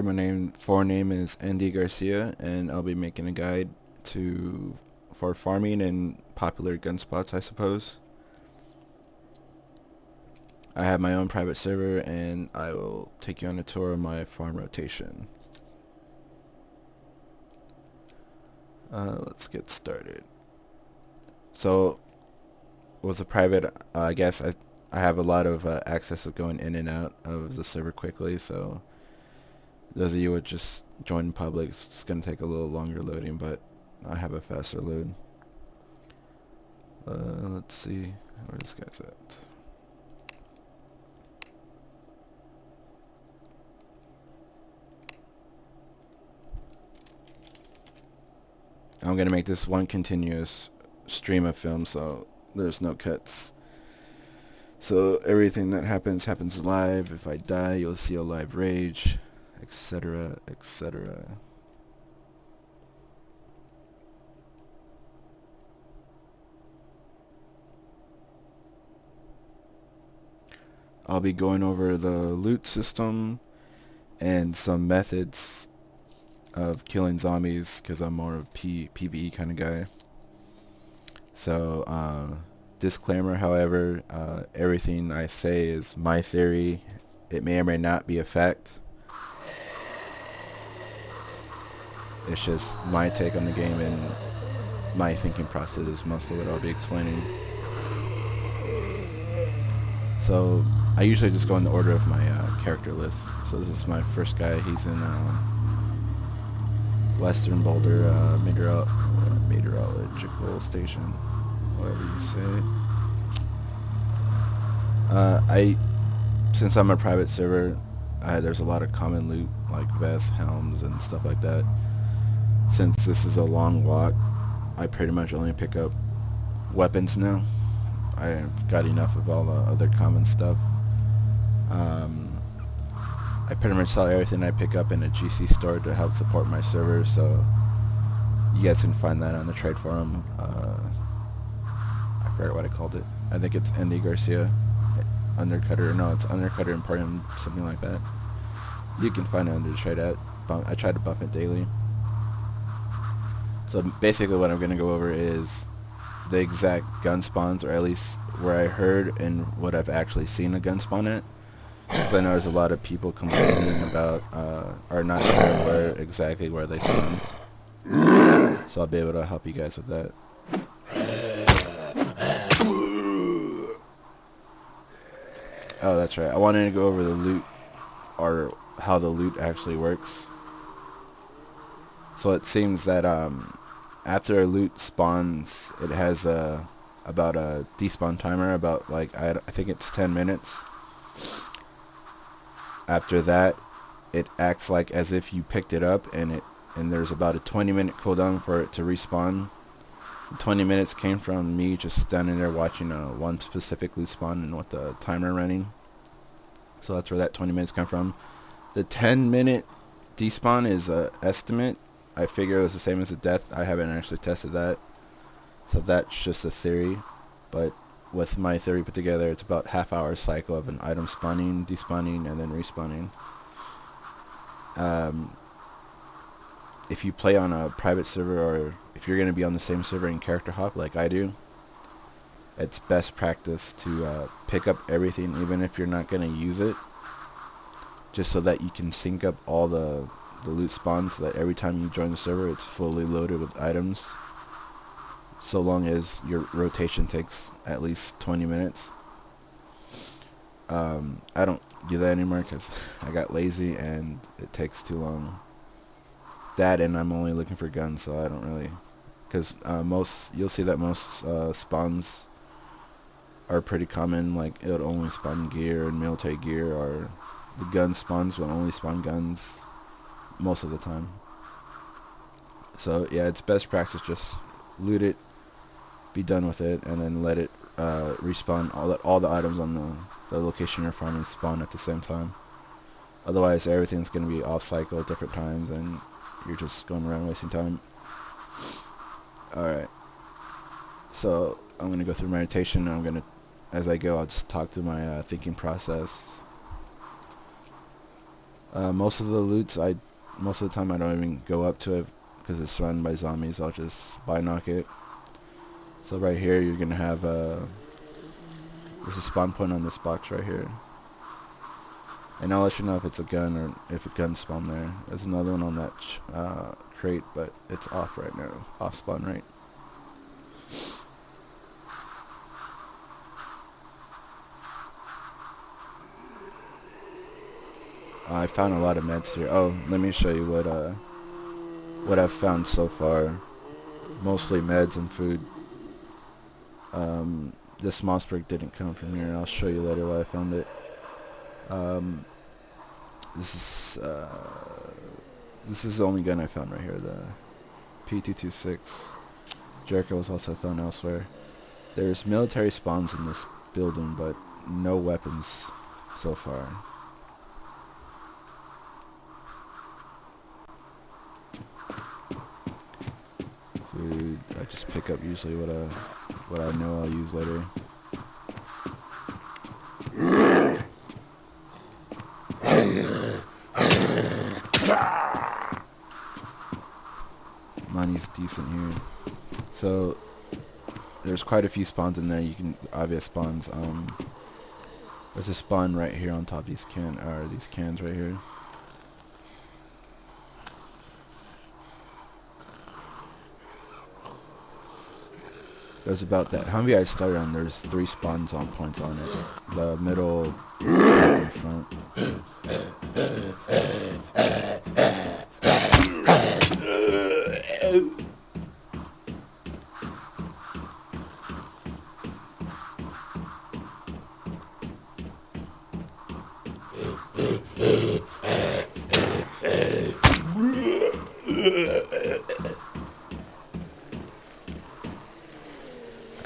there. My name is Andy Garcia, and I'll be making a guide for farming and popular gun spots, I suppose. I have my own private server, and I will take you on a tour of my farm rotation. Let's get started. So, with the private, I guess I have a lot of access of going in and out of the server quickly, so those of you who just join public, it's just going to take a little longer loading, but I have a faster load. Let's see where this guy's at. I'm going to make this one continuous stream of film, so there's no cuts. So everything that happens live. If I die, you'll see a live rage, etc., etc. I'll be going over the loot system and some methods of killing zombies, because I'm more of a PvE kind of guy. So, disclaimer, however, everything I say is my theory. It may or may not be a fact. It's just my take on the game, and my thinking process is mostly what I'll be explaining. So, I usually just go in the order of my character list. So this is my first guy. He's in Western Boulder Meteorological Station, whatever you say. Since I'm a private server, there's a lot of common loot like vests, helms, and stuff like that. Since this is a long walk, I pretty much only pick up weapons now. I've got enough of all the other common stuff. I pretty much sell everything I pick up in a GC store to help support my server, so you guys can find that on the trade forum. I forget what I called it. I think it's Andy Garcia Undercutter. No, it's Undercutter Emporium, something like that. You can find it under the trade at. I try to bump it daily. So basically what I'm going to go over is the exact gun spawns, or at least where I heard and what I've actually seen a gun spawn at. Because I know there's a lot of people complaining about, or not sure where they spawn. So I'll be able to help you guys with that. Oh, that's right. I wanted to go over the loot, or how the loot actually works. So it seems that after a loot spawns, it has about a despawn timer, about like I think it's 10 minutes. After that, it acts like as if you picked it up, and there's about a 20-minute cooldown for it to respawn. 20 minutes came from me just standing there watching one specific loot spawn and with the timer running. So that's where that 20 minutes come from. The 10-minute despawn is an estimate. I figure it was the same as the death. I haven't actually tested that, so that's just a theory. But with my theory put together, it's about half-hour cycle of an item spawning, despawning, and then respawning. If you play on a private server, or if you're going to be on the same server and character hop like I do, it's best practice to pick up everything, even if you're not going to use it, just so that you can sync up all the loot spawns, so that every time you join the server, it's fully loaded with items. So long as your rotation takes at least 20 minutes. I don't do that anymore because I got lazy and it takes too long. That, and I'm only looking for guns, so I don't really, because you'll see that most spawns are pretty common. Like, it'll only spawn gear and military gear, or the gun spawns will only spawn guns most of the time. So yeah, it's best practice, just loot it, be done with it, and then let it respawn. All the items on the location you're farming spawn at the same time. Otherwise, everything's going to be off cycle at different times, and you're just going around wasting time. Alright, so I'm going to go through meditation, and I'm going to, as I go, I'll just talk through my thinking process. Most of the time I don't even go up to it because it's surrounded by zombies. I'll just knock it. So right here you're gonna have there's a spawn point on this box right here, and I'll let you know if it's a gun or if a gun spawn there. There's another one on that crate, but it's off right now, off spawn rate. I found a lot of meds here. Oh, let me show you what I've found so far. Mostly meds and food. This mossberg didn't come from here. I'll show you later why I found it. This is the only gun I found right here. The P226. Jericho was also found elsewhere. There's military spawns in this building, but no weapons so far. Food, I just pick up usually what I know I'll use later. Money's decent here. So there's quite a few spawns in there. You can obvious spawns. There's a spawn right here on top of these cans right here. There's about that Humvee I started on. There's 3 spawns on points on it. The middle, back, and front.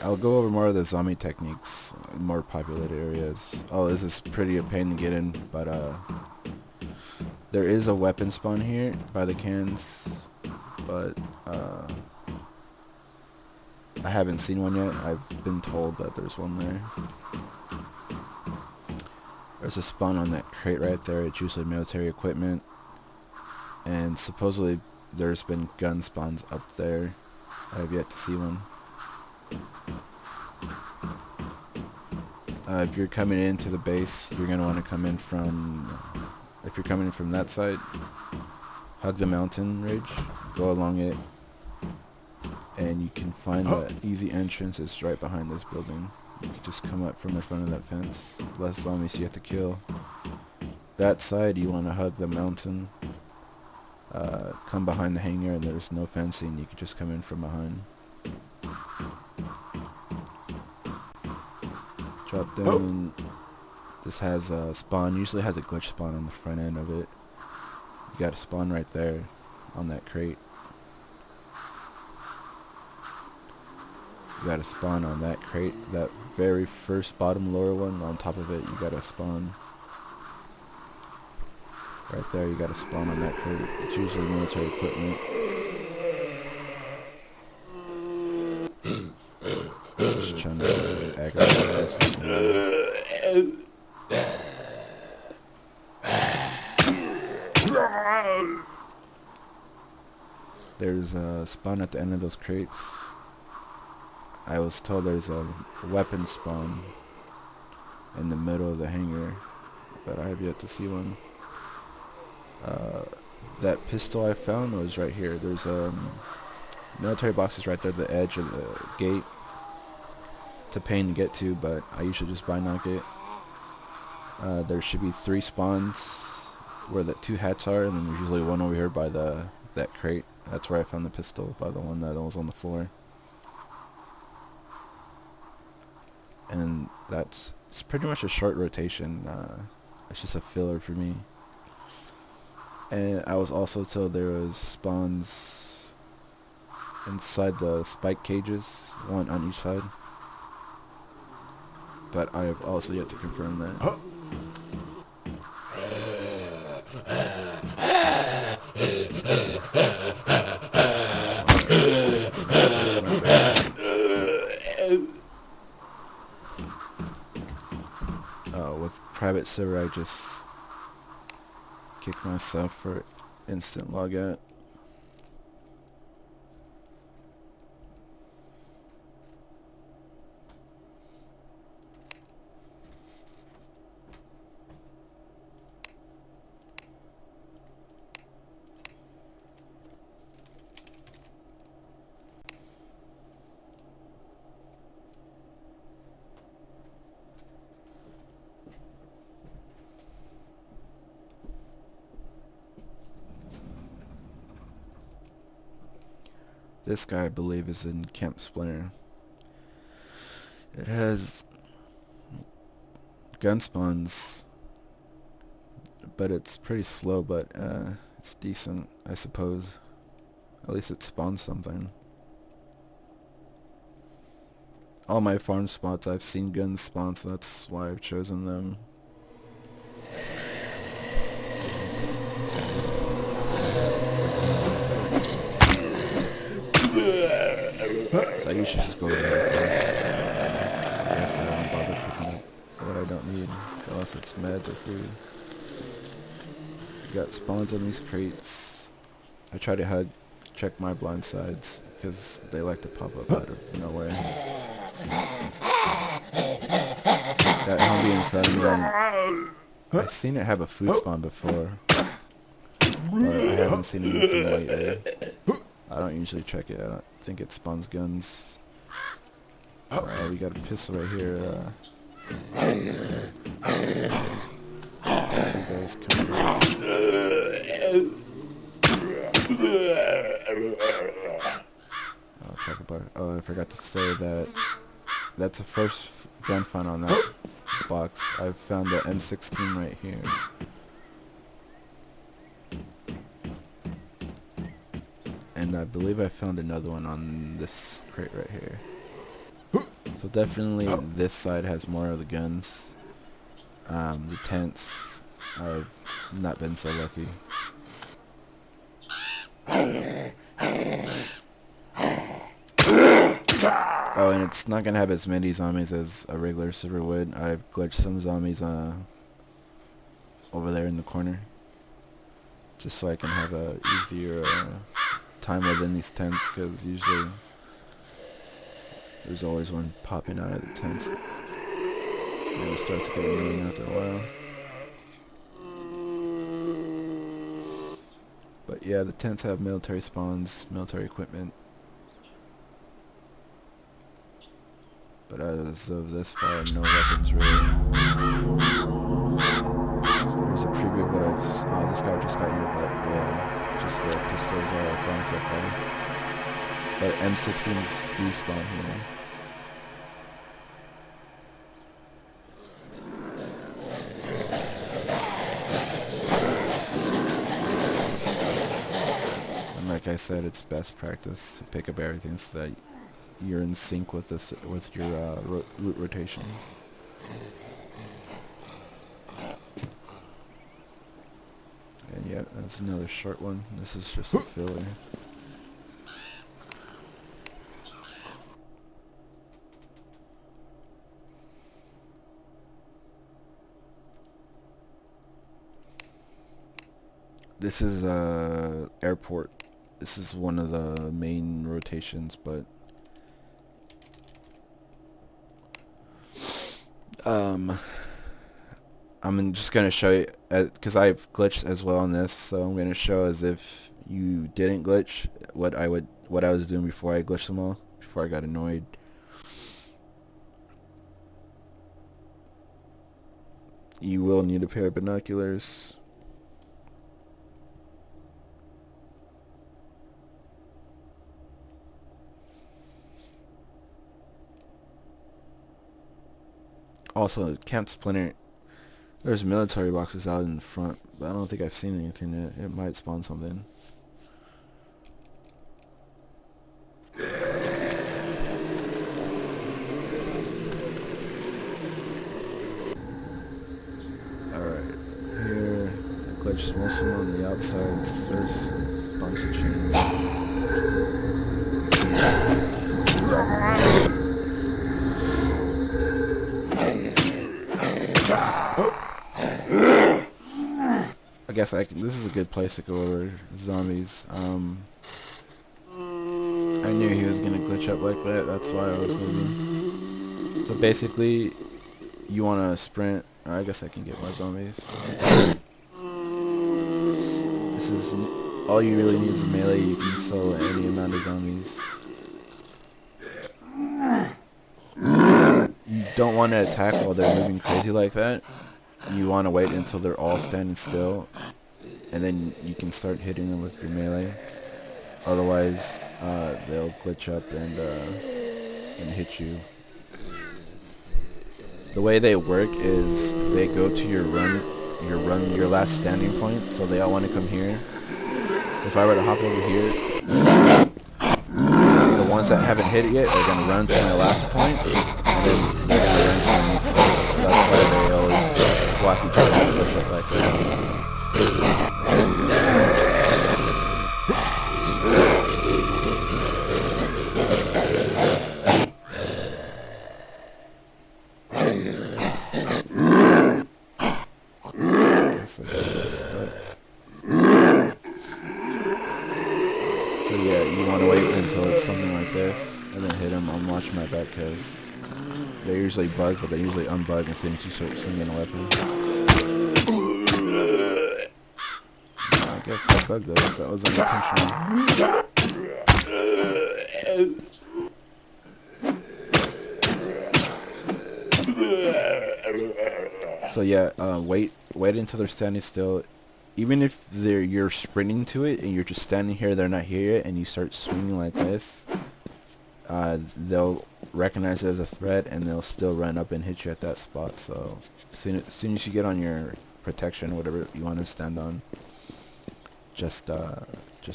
I'll go over more of the zombie techniques in more populated areas. Oh, this is pretty a pain to get in, but there is a weapon spawn here by the cans, but I haven't seen one yet. I've been told that there's one there. There's a spawn on that crate right there. It's usually military equipment, and supposedly there's been gun spawns up there. I have yet to see one. If you're coming into the base, you're going to want to come in from, if you're coming in from that side, hug the mountain ridge, go along it, and you can find the easy entrance is right behind this building. You can just come up from the front of that fence. Less zombies you have to kill. That side, you want to hug the mountain, come behind the hangar, and there's no fencing. You can just come in from behind. Drop down. This has a spawn. Usually has a glitch spawn on the front end of it. You got a spawn right there on that crate. You got a spawn on that crate. That very first bottom lower one on top of it, you got a spawn. Right there, you got a spawn on that crate. It's usually military equipment. Just trying to aggravate this. There's a spawn at the end of those crates. I was told there's a weapon spawn in the middle of the hangar, but I have yet to see one. That pistol I found was right here. There's military boxes right there at the edge of the gate. It's a pain to get to, but I usually just knock it. There should be 3 spawns where the 2 hats are, and then there's usually one over here by that crate. That's where I found the pistol, by the one that was on the floor. And it's pretty much a short rotation. It's just a filler for me. And I was also told there was spawns inside the spike cages, one on each side. But I have also yet to confirm that. With private server, I just kick myself for instant logout. This guy, I believe, is in Camp Splinter. It has gun spawns, but it's pretty slow, but it's decent, I suppose. At least it spawns something. All my farm spots, I've seen guns spawn, so that's why I've chosen them. So I usually just go there first. I guess I don't bother picking up what I don't need, unless it's meds or food. You got spawns on these crates. I try to check my blind sides, because they like to pop up out of nowhere. That Humvee in front of me, I've seen it have a food spawn before, but I haven't seen anything lately. I don't usually check it. I don't think it spawns guns. We got a pistol right here. Two guys coming. Oh, check a bar. Oh, I forgot to say that. That's the first gun find on that box. I found the M16 right here. And I believe I found another one on this crate right here. So definitely this side has more of the guns. The tents, I've not been so lucky. Oh, and it's not gonna have as many zombies as a regular server would. I've glitched some zombies over there in the corner, just so I can have a easier time within these tents, because usually there's always one popping out of the tents, and it starts to get annoying after a while. But yeah, the tents have military spawns, military equipment. But as of this far, no weapons really. There's a preview of what I've... this guy just got here, but yeah. Just the pistols are I found so far. But M16s do spawn here. And like I said, it's best practice to pick up everything so that you're in sync with this, with your loot rotation. And yeah, that's another short one. This is just a filler. This is airport. This is one of the main rotations, but I'm just gonna show you, because I've glitched as well on this, so I'm gonna show as if you didn't glitch what I was doing before I glitched them all, before I got annoyed. You will need a pair of binoculars. Also, Camp Splinter, there's military boxes out in front, but I don't think I've seen anything yet. It might spawn something. Alright, here, I glitched most of them on the outside. There's a bunch of chains. I guess this is a good place to go over zombies. I knew he was gonna glitch up like that. That's why I was moving. So basically, you wanna sprint. I guess I can get more zombies. This is all you really need is a melee. You can solo any amount of zombies. You don't want to attack while they're moving crazy like that. You want to wait until they're all standing still, and then you can start hitting them with your melee. Otherwise, they'll glitch up and hit you. The way they work is they go to your last standing point. So they all want to come here. So if I were to hop over here, the ones that haven't hit it yet are gonna run to my last point, and then they're gonna run to my new point. So that's why they always block each other and push up like that. So yeah, you want to wait until it's something like this, and then hit them. I'm watching my back because they usually bug, but they usually unbug as soon as you start swinging a weapon. I guess I bugged those. That was unintentional. So yeah, wait until they're standing still. Even if you're sprinting to it and you're just standing here, they're not here yet, and you start swinging like this, they'll recognize it as a threat and they'll still run up and hit you at that spot. So as soon as you get on your protection, whatever you want to stand on, just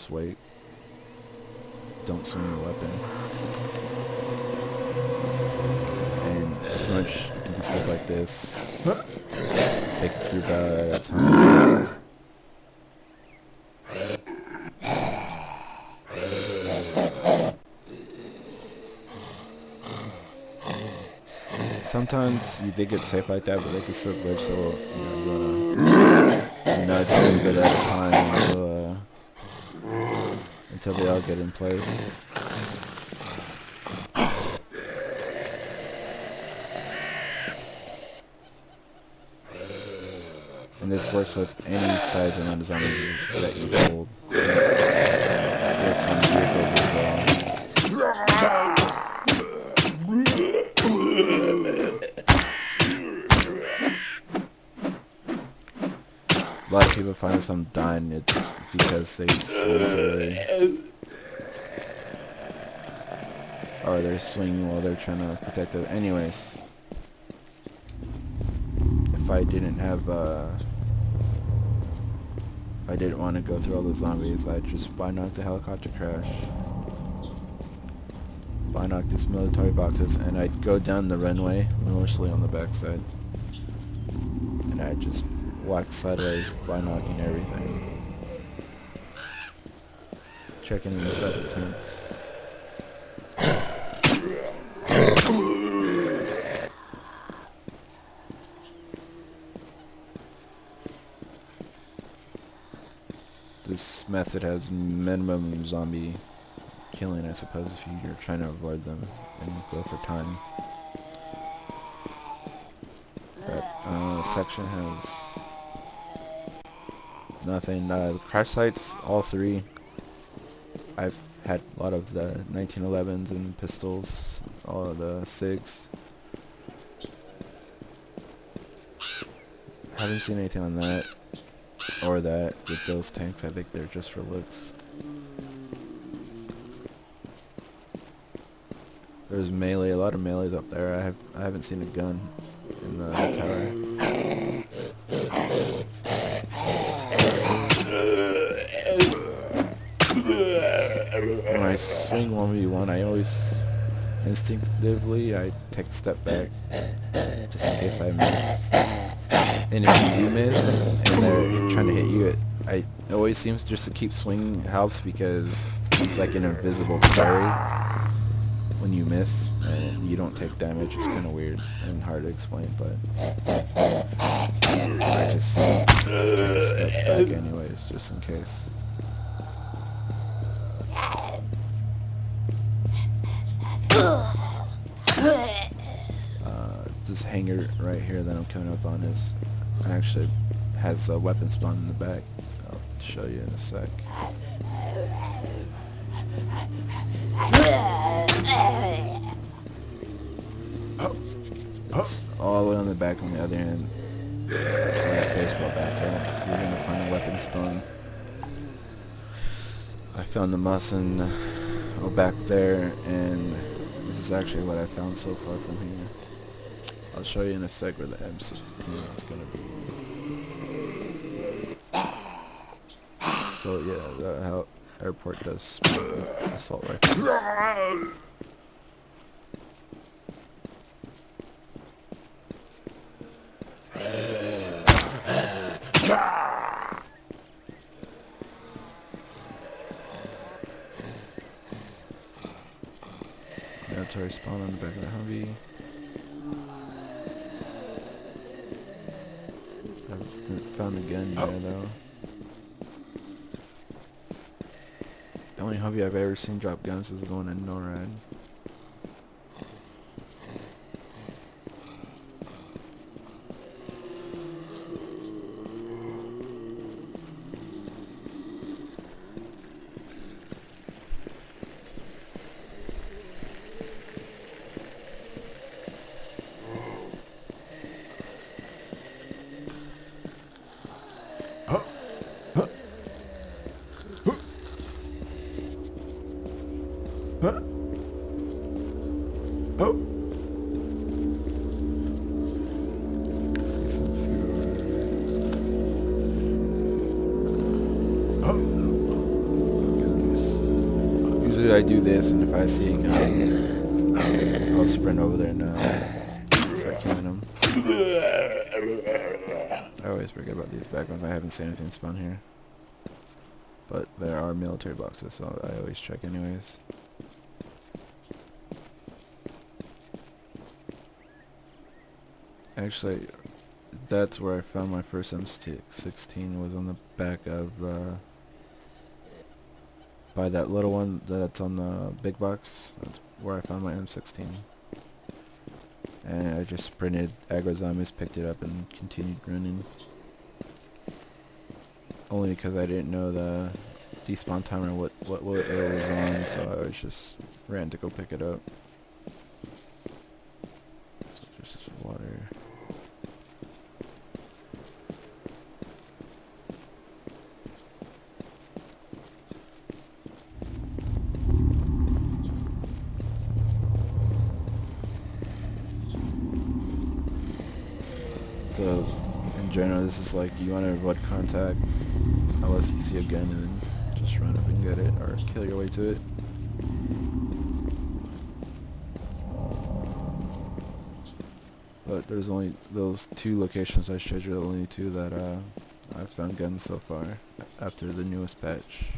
wait. Don't swing your weapon. And pretty much you can stuff like this. Take a group out at a time. Sometimes you think it's safe like that, but they can still glitch, so you wanna nudge a little bit at a time until they all get in place. And this works with any size amount of zombies that you hold. It works on vehicles as well. A lot of people find this I'm dying, it's because they swing too early. Or they're swinging while they're trying to protect it. Anyways, if I didn't have, I didn't want to go through all the zombies, I'd just buy-knock the helicopter crash. Buy-knock these military boxes, and I'd go down the runway, mostly on the backside. And I'd just walk sideways, buy-knocking everything. Checking inside the tents. This method has minimum zombie killing, I suppose, if you're trying to avoid them and go for time. That section has nothing. The crash sites, all three. I've had a lot of the 1911s and pistols, all of the SIGs. Haven't seen anything on that or that with those tanks. I think they're just for looks. There's melee, a lot of melees up there. I haven't seen a gun in the tower. When I swing 1v1, I always instinctively I take a step back just in case I miss. And if you do miss and they're trying to hit you, it always seems just to keep swinging helps because it's like an invisible parry. when you miss and you don't take damage. It's kind of weird and hard to explain, but I just step back anyways, just in case. This hangar right here that I'm coming up on is actually has a weapon spawn in the back. I'll show you in a sec. It's all the way on the back on the other end. That baseball bat tail. You're gonna find a weapon spawn. I found the Mussin back there, and this is actually what I found so far from here. I'll show you in a sec where the M16 is gonna be. So yeah, the airport does assault rifles. Military spawn on the back of the Humvee. I haven't found a gun yet though. The only Humvee I've ever seen drop guns is the one in Norad. Usually I do this, and if I see a gun, I'll sprint over there and start killing them. I always forget about these back ones. I haven't seen anything spawn here. But there are military boxes, so I always check anyways. Actually, that's where I found my first M16, was on the back of, by that little one that's on the big box. That's where I found my M16. And I just sprinted, aggro zombies, picked it up, and continued running. Only because I didn't know the despawn timer, what it was on, so I just ran to go pick it up. So just water. So, in general, this is like, you want to avoid contact unless you see a gun, and then just run up and get it, or kill your way to it. But there's only those two locations I showed you, the only two that I've found guns so far after the newest patch.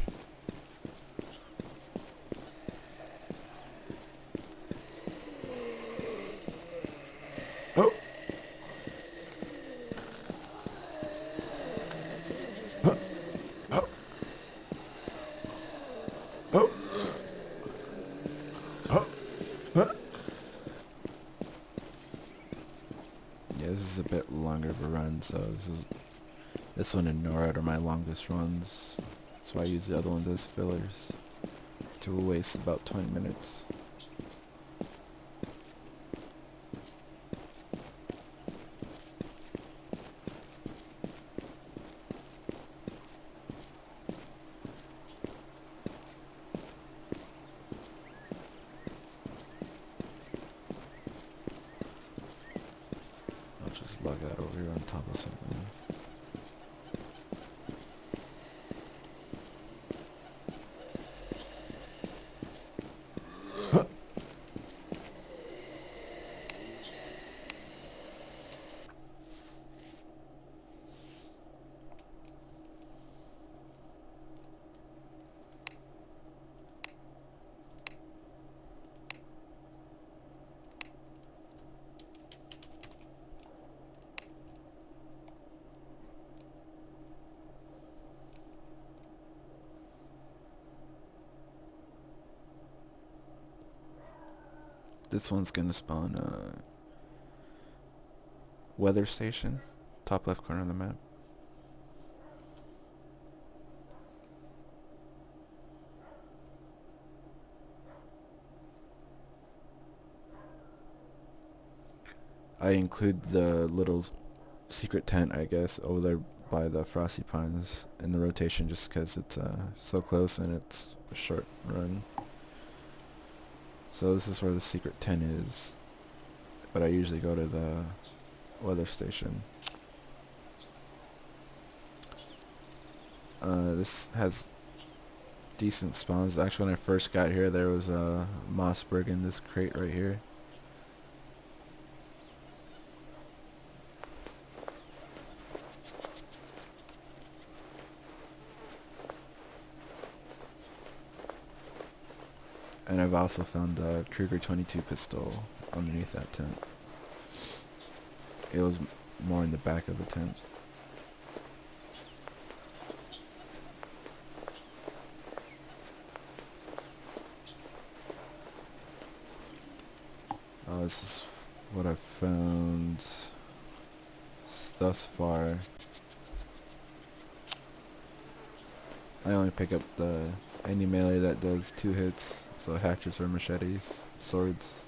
This is a bit longer of a run, so this one and Norad are my longest runs, so I use the other ones as fillers to waste about 20 minutes. Just lug that over here on top of something. This one's gonna spawn Weatherstation, top left corner of the map. I include the little secret tent, I guess, over there by the Frosty Pines in the rotation just because it's so close and it's a short run. So this is where the secret tent is, but I usually go to the weather station. This has decent spawns. Actually, when I first got here, there was a Mossberg in this crate right here. And I've also found the Kruger 22 pistol underneath that tent. It was more in the back of the tent. This is what I've found thus far. I only pick up any melee that does 2 hits, so hatchets or machetes, swords.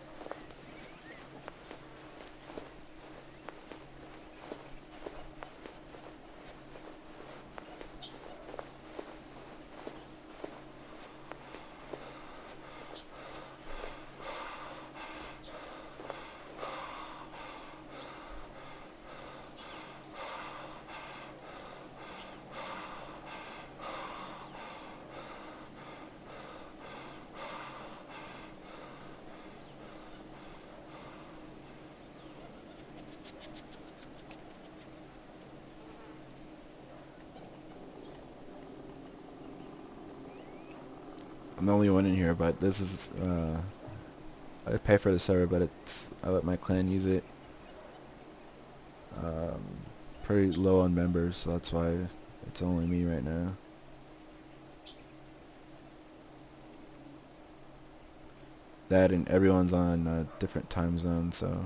I'm the only one in here, but this is, I pay for the server, but I let my clan use it. Pretty low on members, so that's why it's only me right now. That and everyone's on a different time zone, so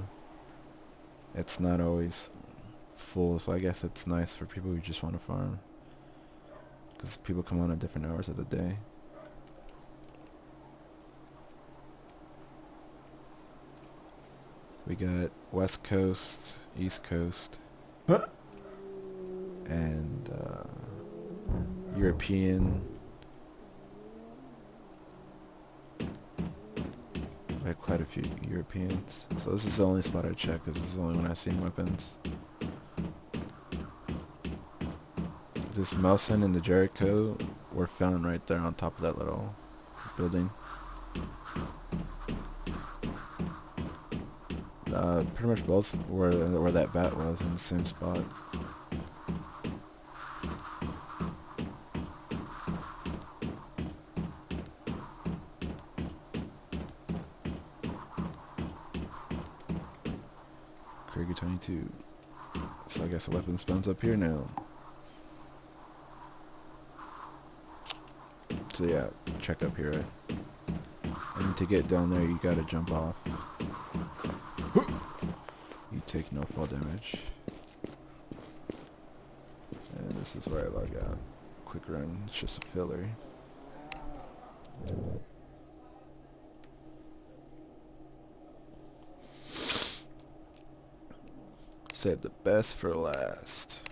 it's not always full, so I guess it's nice for people who just want to farm, because people come on at different hours of the day. We got West Coast, East Coast, and European. We had quite a few Europeans. So this is the only spot I check, because this is the only one I've seen weapons. This Melson and the Jericho were found right there on top of that little building. Pretty much both where that bat was, in the same spot. Kruger 22. So I guess the weapon spawns up here now. So yeah, check up here. And to get down there, you gotta jump off. You take no fall damage. And this is where I log out. Quick run, it's just a filler. Save the best for last.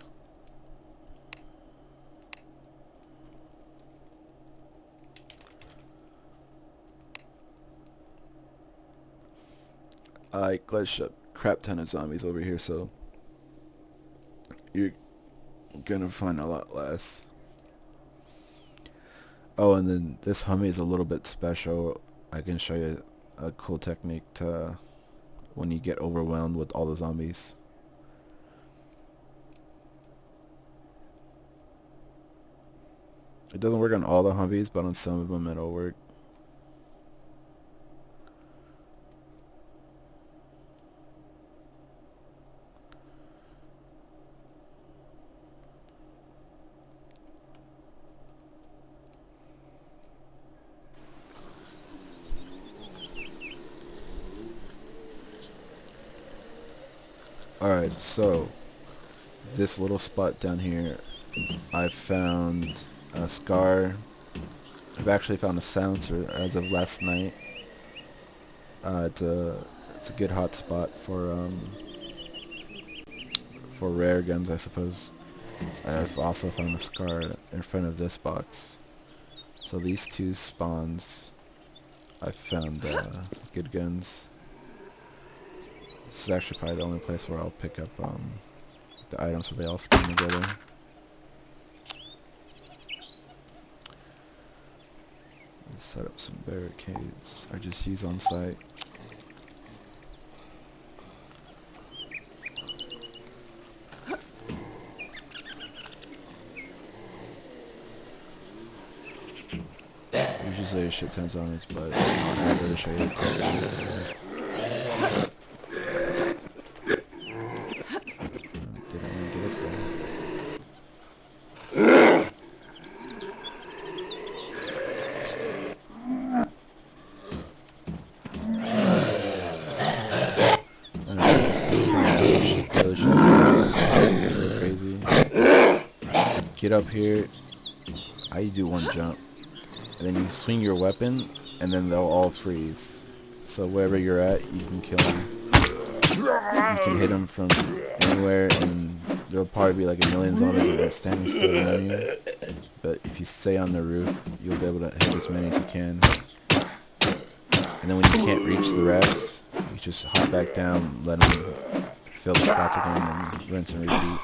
I glitched a crap ton of zombies over here, so you're gonna find a lot less. Oh, and then this Humvee is a little bit special. I can show you a cool technique to when you get overwhelmed with all the zombies. It doesn't work on all the Humvees, but on some of them it'll work. Alright, so this little spot down here, I found a Scar. I've actually found a silencer as of last night. It's a good hot spot for rare guns, I suppose. I've also found a Scar in front of this box. So these two spawns, I found good guns. This is actually probably the only place where I'll pick up the items so they all spawn together. Let's set up some barricades I just use on site. Usually a shit ton of zombies, but I'd rather show you the tech. Crazy. Get up here. You do one jump, and then you swing your weapon, and then they'll all freeze. So wherever you're at, you can kill them. You can hit them from anywhere, and there'll probably be like a million zombies that are standing still around you. But if you stay on the roof, you'll be able to hit as many as you can. And then when you can't reach the rest, you just hop back down, let them fill the spots again, and rinse and repeat.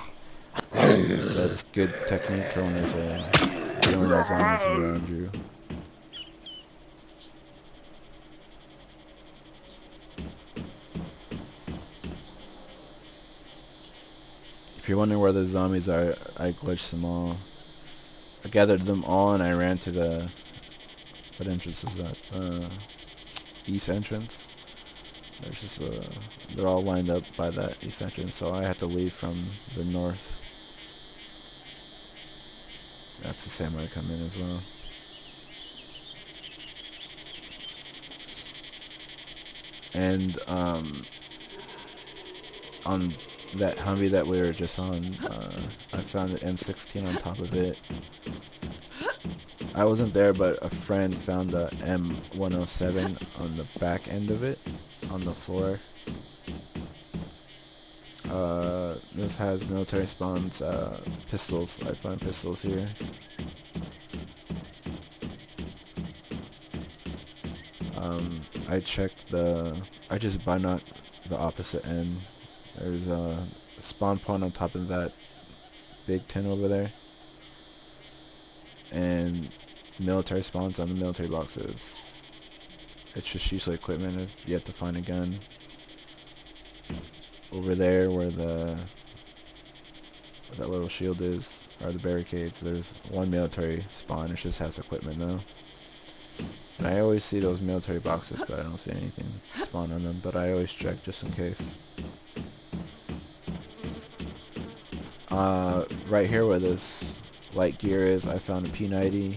So it's good technique for when there's zombies around you. If you're wondering where the zombies are, I glitched them all. I gathered them all and I ran to the... What entrance is that? East entrance. There's just they're all lined up by that east entrance, so I had to leave from the north. That's the same way I come in as well. And on that Humvee that we were just on, I found an M16 on top of it. I wasn't there, but a friend found a M107 on the back end of it, on the floor. This has military spawns, pistols. I found pistols here. I checked I just binoc the opposite end. There's a spawn point on top of that big tin over there. And military spawns on the military boxes. It's just usually equipment if you have to find a gun. Over there where that little shield is, are the barricades. There's one military spawn. It just has equipment though. And I always see those military boxes, but I don't see anything spawn on them. But I always check just in case. Right here where this light gear is, I found a P90.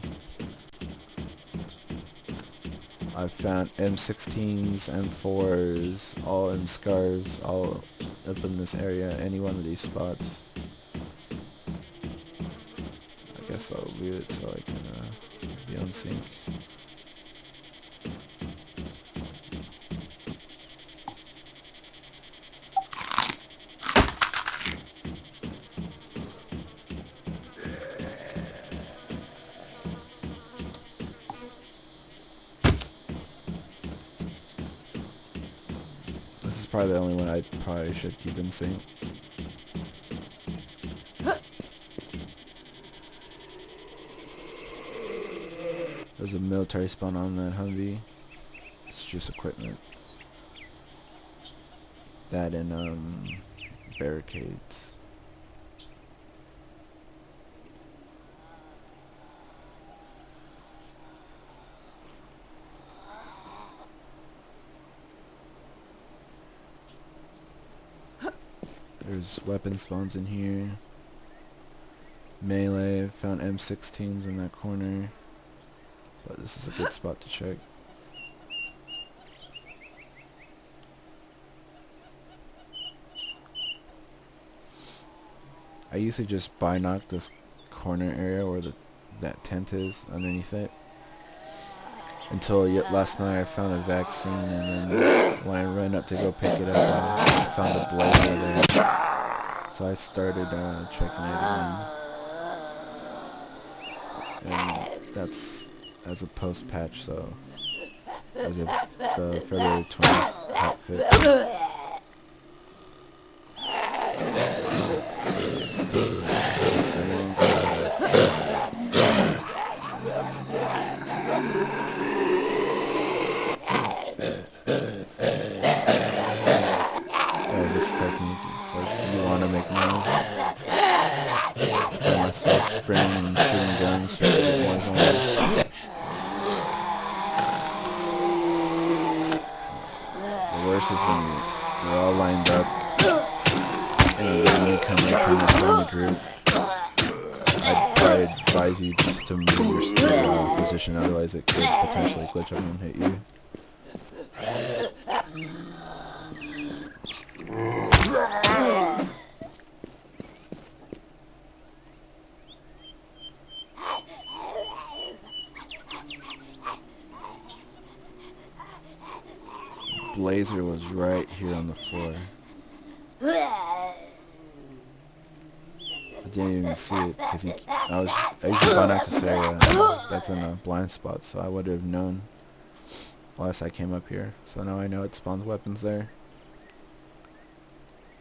I found M16s, M4s, all in Scars, all up in this area, any one of these spots. I guess I'll leave it so I can be on sync. This is probably the only one I probably should keep in sync. There's a military spawn on that Humvee. It's just equipment. That and barricades. There's weapon spawns in here. Melee, found M16s in that corner. But this is a good spot to check. I usually just binoc this corner area where that tent is underneath it. Until last night I found a vaccine, and then when I ran up to go pick it up, I found a blazer there. So I started checking it again. And that's as a post-patch, so as of the February 20th outfit. This technique, it's like you want to make noise. And I start spraying and shooting guns just to get more noise. The worst is when you're all lined up and the newcomer trying to join the group. I'd advise you just to move your position, otherwise it could potentially glitch up and hit you. Blazer was right here on the floor. I didn't even see it because I usually find out this area that's in a blind spot, so I would have known unless I came up here. So now I know it spawns weapons there.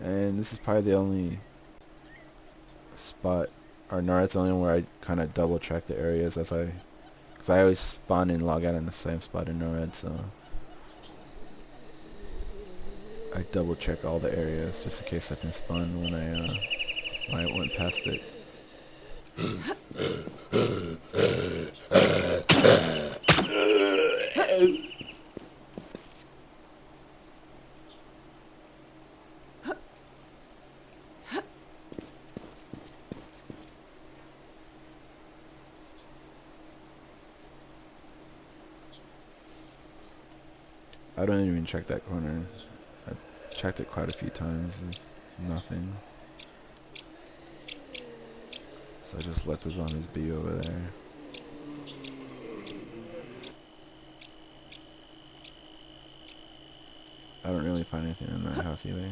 And this is probably the only spot, or Norad's the only one where I kind of double check the areas because I always spawn and log out in the same spot in Norad, so I double check all the areas just in case I can spawn when I went past it. I don't even check that corner. I've checked it quite a few times and nothing. So I just let the zombies be over there. I don't really find anything in that house either.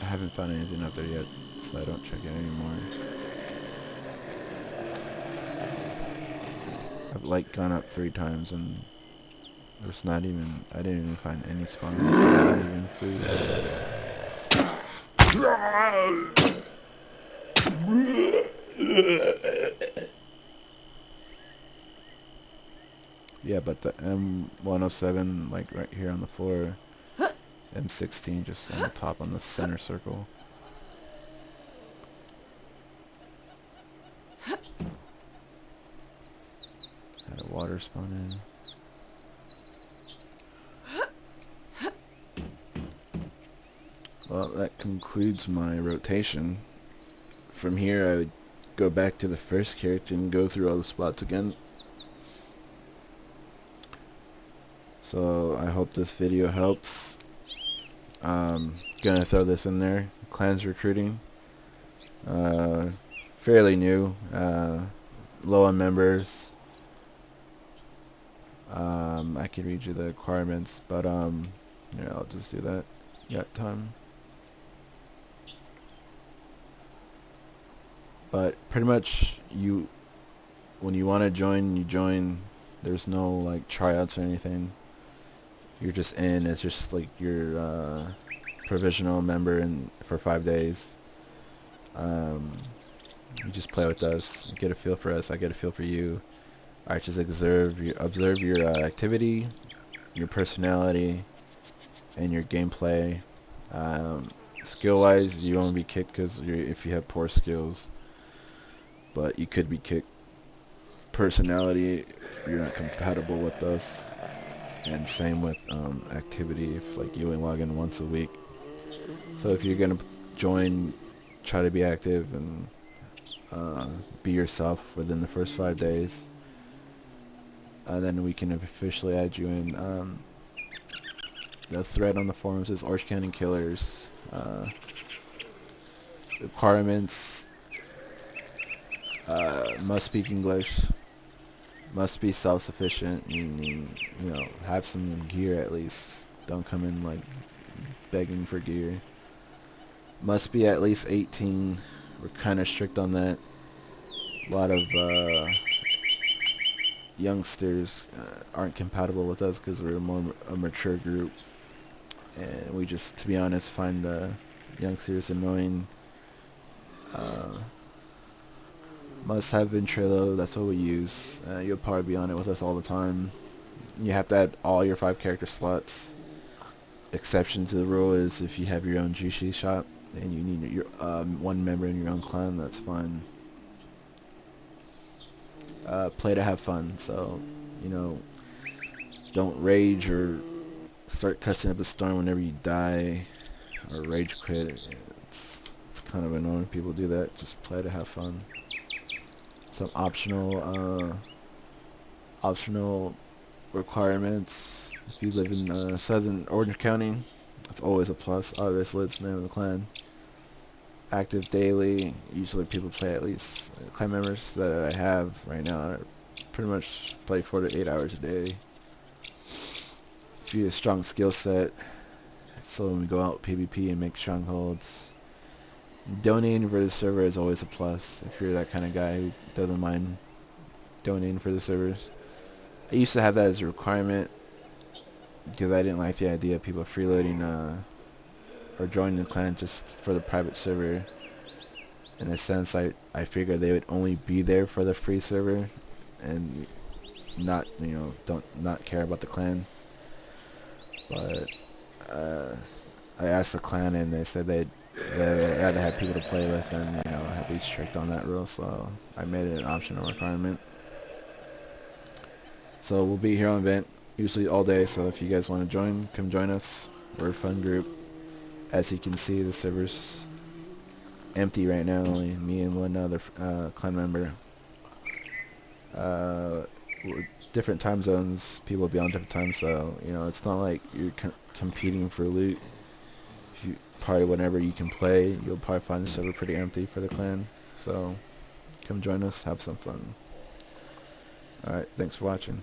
I haven't found anything up there yet, so I don't check it anymore. I've like gone up 3 times and there's not even, I didn't even find any spawns, not even food. Yeah, but the M107, like right here on the floor, M16 just on the top on the center circle. Had a water spawn in. Well, that concludes my rotation. From here I would go back to the first character and go through all the spots again. So I hope this video helps. Gonna throw this in there. Clans recruiting. Fairly new. Low on members. I can read you the requirements, but yeah, I'll just do that. Got time. But pretty much when you want to join, you join. There's no like tryouts or anything. You're just in. It's just like you're provisional member for 5 days. You just play with us. You get a feel for us. I get a feel for you. I just observe your activity, your personality, and your gameplay. Skill wise, you won't be kicked because if you have poor skills, but you could be kicked. Personality, if you're not compatible with us, and same with activity, if like you only log in once a week. So if you're gonna join, try to be active and be yourself within the first 5 days. Then we can officially add you in. The thread on the forums is Orange County Killers. Requirements: must speak English, must be self-sufficient, have some gear at least. Don't come in like begging for gear. Must be at least 18. We're kind of strict on that. A lot of youngsters aren't compatible with us because we're a mature group, and we just, to be honest, find the youngsters annoying. Must have ventrilo, that's what we use. You'll probably be on it with us all the time. You have to add all your 5 character slots. Exception to the rule is if you have your own GC shop and you need your one member in your own clan, that's fine. Play to have fun, so don't rage or start cussing up a storm whenever you die or rage quit. It's kind of annoying when people do that. Just play to have fun. Some optional requirements: if you live in southern Orange County, that's always a plus. Obviously, it's the name of the clan. Active daily. Usually people play, at least clan members that I have right now are pretty much play 4 to 8 hours a day. If you have a strong skill set, so when we go out PvP and make strongholds. Donating for the server is always a plus if you're that kind of guy who doesn't mind donating for the servers. I used to have that as a requirement because I didn't like the idea of people freeloading or joining the clan just for the private server. In a sense, I figured they would only be there for the free server and not not care about the clan. But I asked the clan and they said they had to have people to play with, and I had to be strict on that rule, so I made it an optional requirement. So we'll be here on event usually all day, so if you guys want to join, come join us. We're a fun group. As you can see, the server's empty right now, only me and one other clan member. Different time zones, people will be on different times, so it's not like you're competing for loot. Probably whenever you can play, you'll probably find the server pretty empty for the clan. So come join us, have some fun. Alright, thanks for watching.